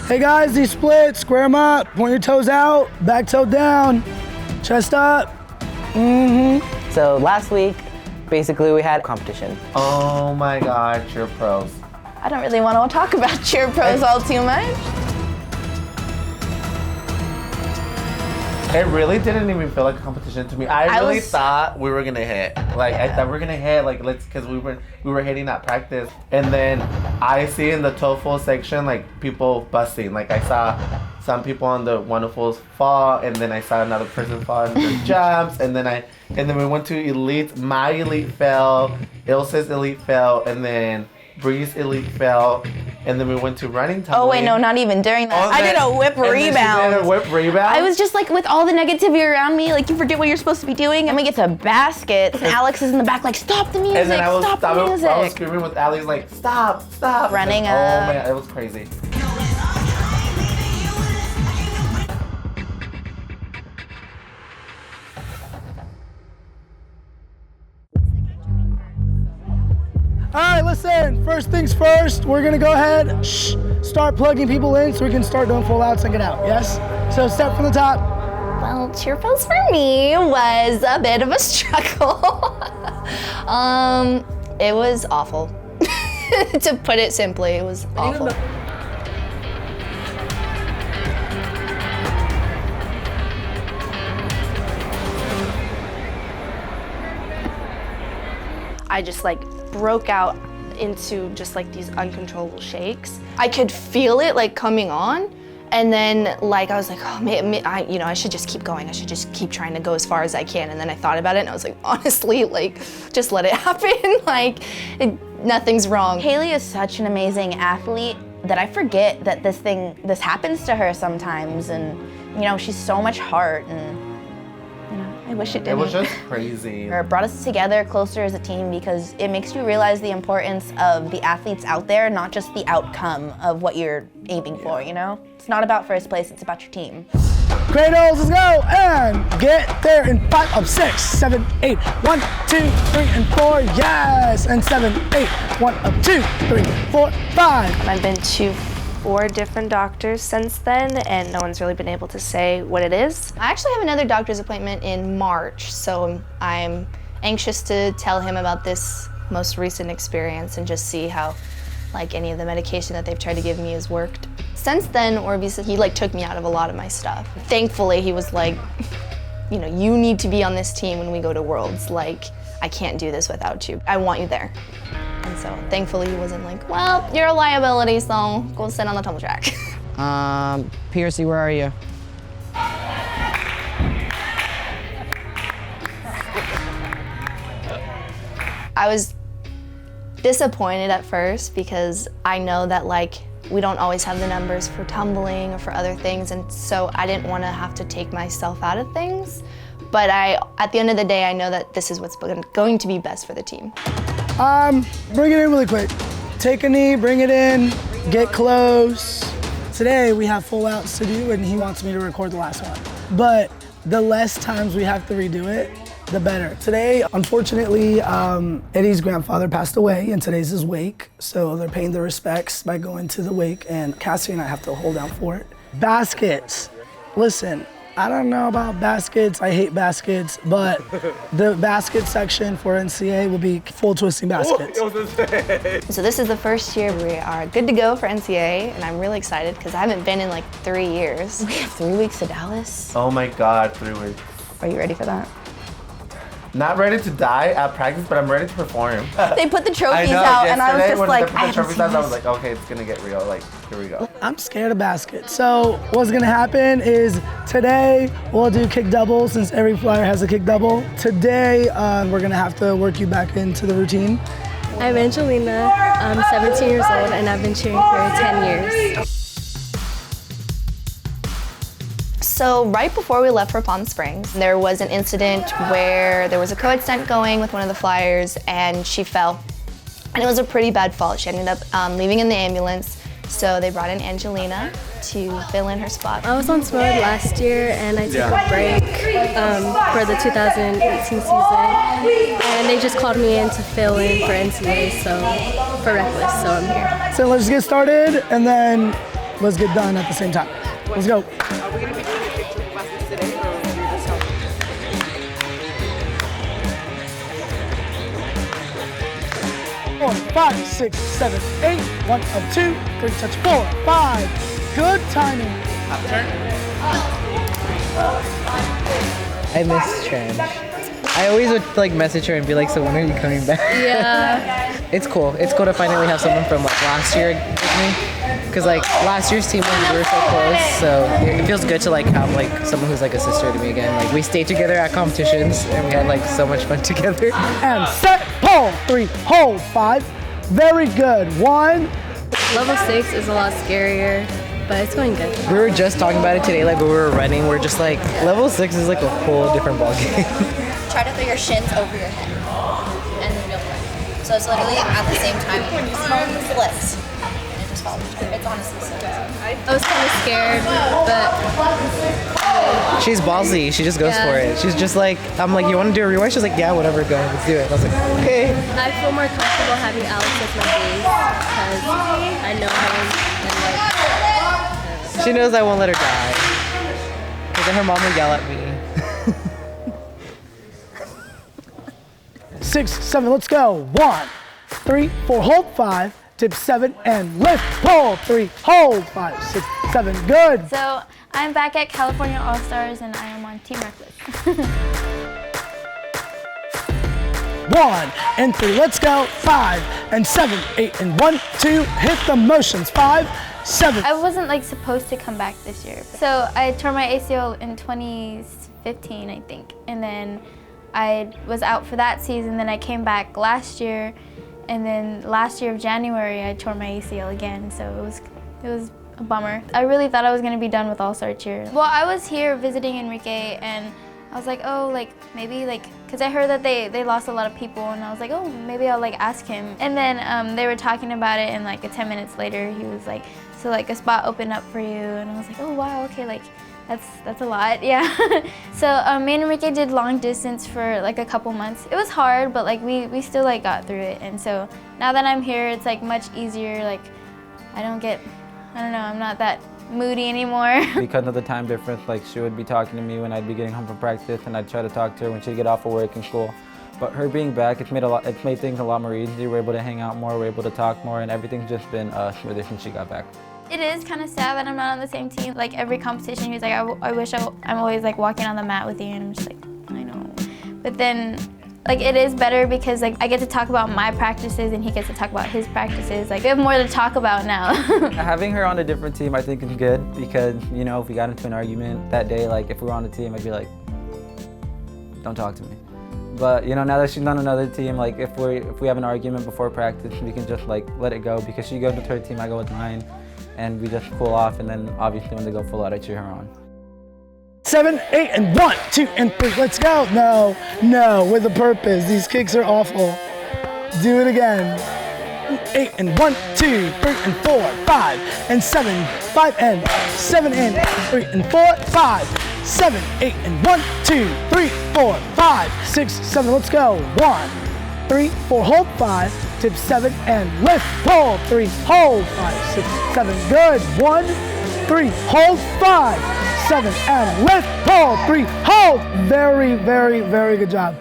Hey guys, these splits, square them up, point your toes out, back toe down, chest up. So last week, basically we had competition. Oh my God, cheer pros. I don't really want to talk about cheer pros all too much. It really didn't even feel like a competition to me. I really thought we were gonna hit. Like I thought we were gonna hit. Like because we were hitting at practice, and then I see in the TOEFL section like people busting. Like I saw some people on the wonderfuls fall, and then I saw another person fall in the jumps, and then we went to elite. My elite fell. Ilse's elite fell, and then Bree's elite fell, and then we went to running tumbling. Oh wait, no, not even during that. I did a whip rebound. She did a whip rebound. I was just like, with all the negativity around me, like you forget what you're supposed to be doing, and we get to baskets, and Alex is in the back like, stop the music, and then I was music. screaming with Alex like, stop. Running like, up. Oh my God, it was crazy. All right, listen, first things first, we're gonna go ahead, start plugging people in so we can start doing full outs and get out, yes? So step from the top. Well, cheer pros for me was a bit of a struggle. It was awful. To put it simply, it was awful. I just like broke out into just like these uncontrollable shakes. I could feel it like coming on, and then like I was like, oh man, I should just keep going. I should just keep trying to go as far as I can. And then I thought about it, and I was like, honestly, like just let it happen. Like nothing's wrong. Haylie is such an amazing athlete that I forget that this happens to her sometimes, and she's so much heart, and I wish it didn't. It was just crazy. It brought us together closer as a team because it makes you realize the importance of the athletes out there, not just the outcome of what you're aiming for, It's not about first place, it's about your team. Cradles, let's go, and get there in 5 of 6, 7, 8, 1, 2, 3, and 4, yes, and 7, 8, 1 of 2, 3, 4, 5. I've been to 4 different doctors since then, and no one's really been able to say what it is. I actually have another doctor's appointment in March, so I'm anxious to tell him about this most recent experience and just see how any of the medication that they've tried to give me has worked. Since then, Orby said he took me out of a lot of my stuff. Thankfully, he was like, you need to be on this team when we go to Worlds. I can't do this without you. I want you there. And so thankfully he wasn't like, well, you're a liability, so go sit on the tumble track. Piercy, where are you? I was disappointed at first because I know that we don't always have the numbers for tumbling or for other things, and so I didn't want to have to take myself out of things. But at the end of the day, I know that this is what's going to be best for the team. Bring it in really quick. Take a knee, bring it in, get close. Today we have full outs to do, and he wants me to record the last one. But the less times we have to redo it, the better. Today, unfortunately, Eddie's grandfather passed away, and today's his wake. So they're paying their respects by going to the wake, and Cassie and I have to hold down for it. Baskets. Listen, I don't know about baskets, I hate baskets, but the basket section for NCAA will be full twisting baskets. So this is the first year we are good to go for NCAA, and I'm really excited because I haven't been in 3 years. We have 3 weeks to Dallas. Oh my God, 3 weeks. Are you ready for that? Not ready to die at practice, but I'm ready to perform. They put the trophies out, and I was just like, I was like, okay, it's gonna get real. Here we go. I'm scared of baskets. So what's gonna happen is today we'll do kick double since every flyer has a kick double. Today we're gonna have to work you back into the routine. I'm Angelina. I'm 17 years old, and I've been cheering for 10 years. So right before we left for Palm Springs, there was an incident where there was a co-ed stunt going with one of the flyers, and she fell. And it was a pretty bad fall. She ended up leaving in the ambulance, so they brought in Angelina to fill in her spot. I was on SMOD last year, and I took a break for the 2018 season, and they just called me in to fill in for NCAA, for Reckless, so I'm here. So let's get started, and then let's get done at the same time. Let's go. Are we going to be doing a picture lesson today, or are we just helping? 4, 5, 6, 7, 8. 1 of 2. Good touch. 4, 5. Good timing. I miss Trent. I always would like message her and be like, so when are you coming back? Yeah. It's cool. It's cool to finally have someone from like last year with me. Cause like last year's team we were so close, so it feels good to like have like someone who's like a sister to me again. Like we stayed together at competitions and we had like so much fun together. And set, pull, 3, hold, 5. Very good. 1. Level 6 is a lot scarier, but it's going good. We were just talking about it today, like when we were running, we're just like, level 6 is like a whole different ballgame. Try to throw your shins over your head and then you'll run. So it's literally at the same time when you flips. And it just falls. It's honestly so good. I was kind of scared, but She's ballsy, she just goes for it. She's just like, I'm like, you want to do a rewind? She's like, yeah, whatever, go, let's do it. I was like, okay. I feel more comfortable having Alex as my base because I know him and like. She knows I won't let her die. Because then her mom will yell at me. 6, 7, let's go. 1, 3, 4, hold, 5, tip 7, and lift, pull, 3, hold, 5, 6, 7, good. So I'm back at California All-Stars and I am on Team Reckless. 1 and 3, let's go. 5 and 7, 8 and 1, 2, hit the motions. 5, 7. I wasn't like supposed to come back this year. So I tore my ACL in 2015, I think. And then I was out for that season, then I came back last year, and then last year of January I tore my ACL again, so it was a bummer. I really thought I was gonna be done with All-Star Cheer. Well, I was here visiting Enrique and I was like, oh, like maybe like, cause I heard that they lost a lot of people and I was like, oh, maybe I'll like ask him. And then they were talking about it and like 10 minutes later he was like, so like a spot opened up for you, and I was like, oh wow, okay, like that's a lot, yeah. So me and Enrique did long distance for like a couple months. It was hard, but like we still like got through it. And so now that I'm here, it's like much easier. Like I don't know, I'm not that moody anymore. Because of the time difference, like she would be talking to me when I'd be getting home from practice, and I'd try to talk to her when she'd get off of work and school. But her being back, it's made things a lot more easy. We're able to hang out more, we're able to talk more, and everything's just been smoother since she got back. It is kind of sad that I'm not on the same team. Like every competition, he's like, I wish I'm always like walking on the mat with you, and I'm just like, I know. But then, like it is better because like I get to talk about my practices and he gets to talk about his practices. Like we have more to talk about now. Having her on a different team, I think is good because, you know, if we got into an argument that day, like if we were on a team, I'd be like, don't talk to me. But you know, now that she's on another team, like if we have an argument before practice, we can just like let it go because she goes with her team, I go with mine. And we just cool off, and then obviously when they go full out, I cheer her on. 7, 8, and 1, 2, and 3, let's go. No, with a purpose. These kicks are awful. Do it again. 8 and 1, 2, 3 and 4, 5 and 7, 5 and 7 and 3 and 4, 5, 7, 8 and 1, 2, 3, 4, 5, 6, 7, let's go. 1, 3, 4, hold 5, tip 7 and lift, pull 3, hold 5, 6, 7, good. 1, 3, hold 5, 7 and lift, pull 3, hold. Very, very, very good job.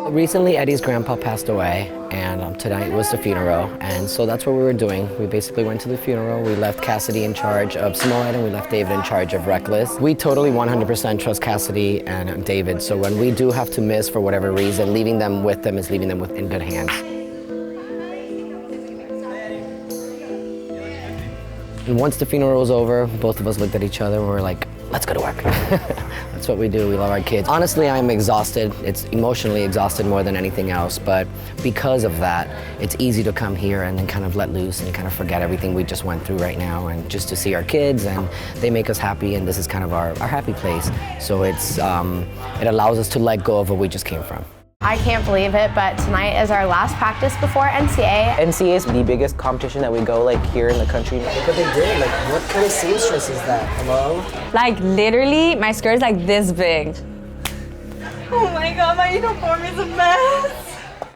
Recently, Eddie's grandpa passed away, and tonight was the funeral, and so that's what we were doing. We basically went to the funeral. We left Cassidy in charge of Samoa, and we left David in charge of Reckless. We totally 100% trust Cassidy and David, so when we do have to miss for whatever reason, leaving them with them is leaving them in good hands. And once the funeral was over, both of us looked at each other and we were like, let's go to work. That's what we do, we love our kids. Honestly, I'm exhausted. It's emotionally exhausted more than anything else, but because of that, it's easy to come here and then kind of let loose and kind of forget everything we just went through right now, and just to see our kids, and they make us happy, and this is kind of our happy place. So it's, it allows us to let go of where we just came from. I can't believe it, but tonight is our last practice before NCA. NCA is the biggest competition that we go like here in the country. But they did, like what kind of seamstress is that? Hello? Like literally, my skirt is like this big. my god, my uniform is a mess.